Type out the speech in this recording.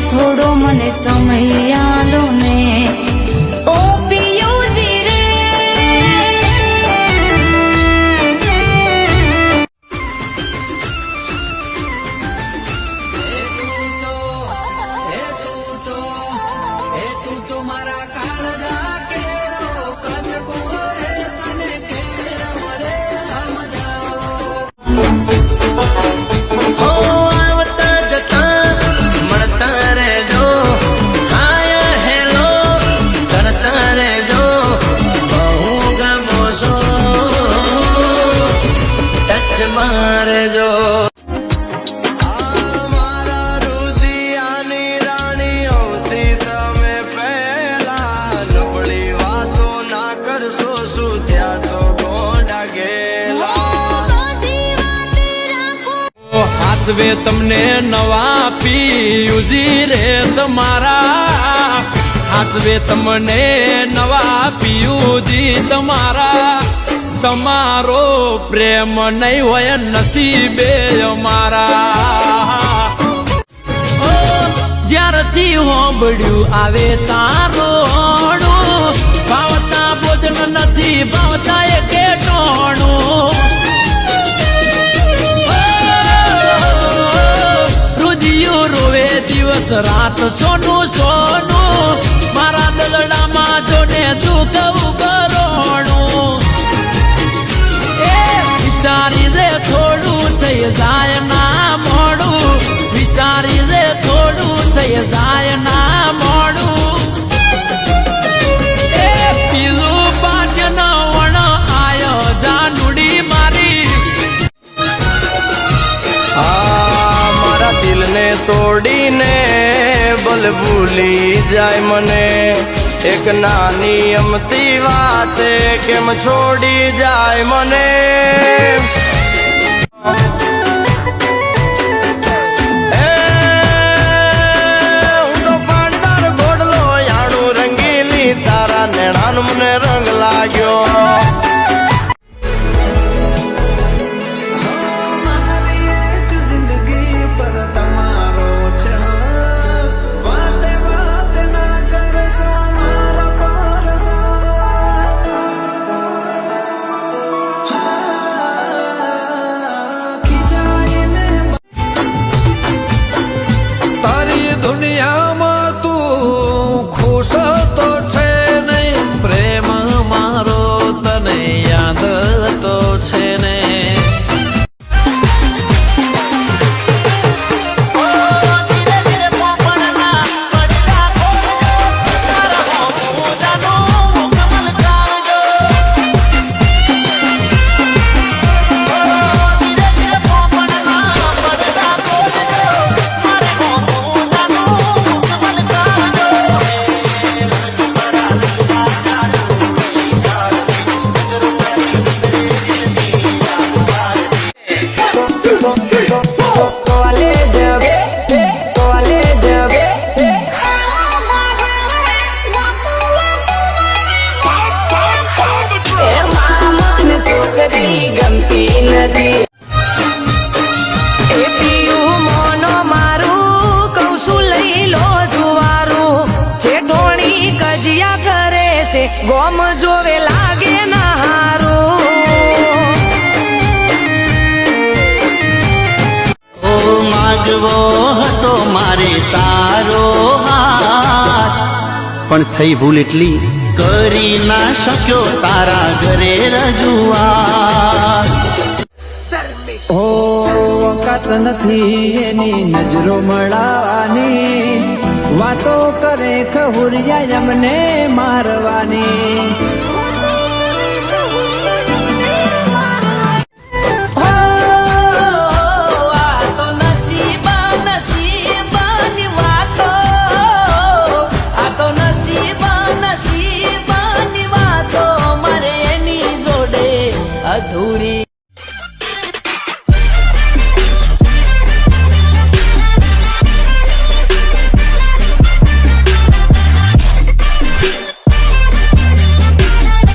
થોડો મને સમય આલો ને ઓ પિયુજી રે મારા કાળજા કેરો કજકો રે તને કેમ રે સમજાવો આવતા જતા મળતા રહેજો હાય હેલો કરતા રહેજો બહુ ગમો છો ટચ મારજો હાચવે તમને નવા પિયુજી રે તમારા હાચવે તમને નવા પિયુજી તમારા તમારો પ્રેમ નહીં હોય નસીબે અમારા જ્યારથી હોંભળ્યું આવે તારોણું ભાવતા ભોજન નથી ભાવતા એ કેટોણું રોવે દિવસ રાત સોનું સોનું મારા દલડામાં જોડે દુઃખ ઉભરોણું એ વિચારી દે થોડું થઈ જાય ના મોડું વિચારી દે થોડું થઈ જાય ના મોડું એ પીલું પાંચ નવણ આયો જાનુડી મારી દિલને તોડીને બલ ભૂલી જાય મને એક નાની અમતી વાતે કેમ છોડી જાય મને હું તો પાણદાર ઘોડલો યાણું રંગીલી તારા નેણાન મને રંગ લાગ્યો ગમતી નથી એ પિયું મોનો મારું કૌશું લઈ લો જુવારું જેઠોણી કજિયા કરે છે ગોમ જોવે લાગે ના હારું ઓ માગવો હતો મારે તારો હાથ પણ થઈ ભૂલ એટલી કરી ના શક્યો તારા ઘરે રજૂઆત ઓ વખત નથી એની નજરો મળવાની વાતો કરે ખહુરિયા અમને મારવાની અધૂરી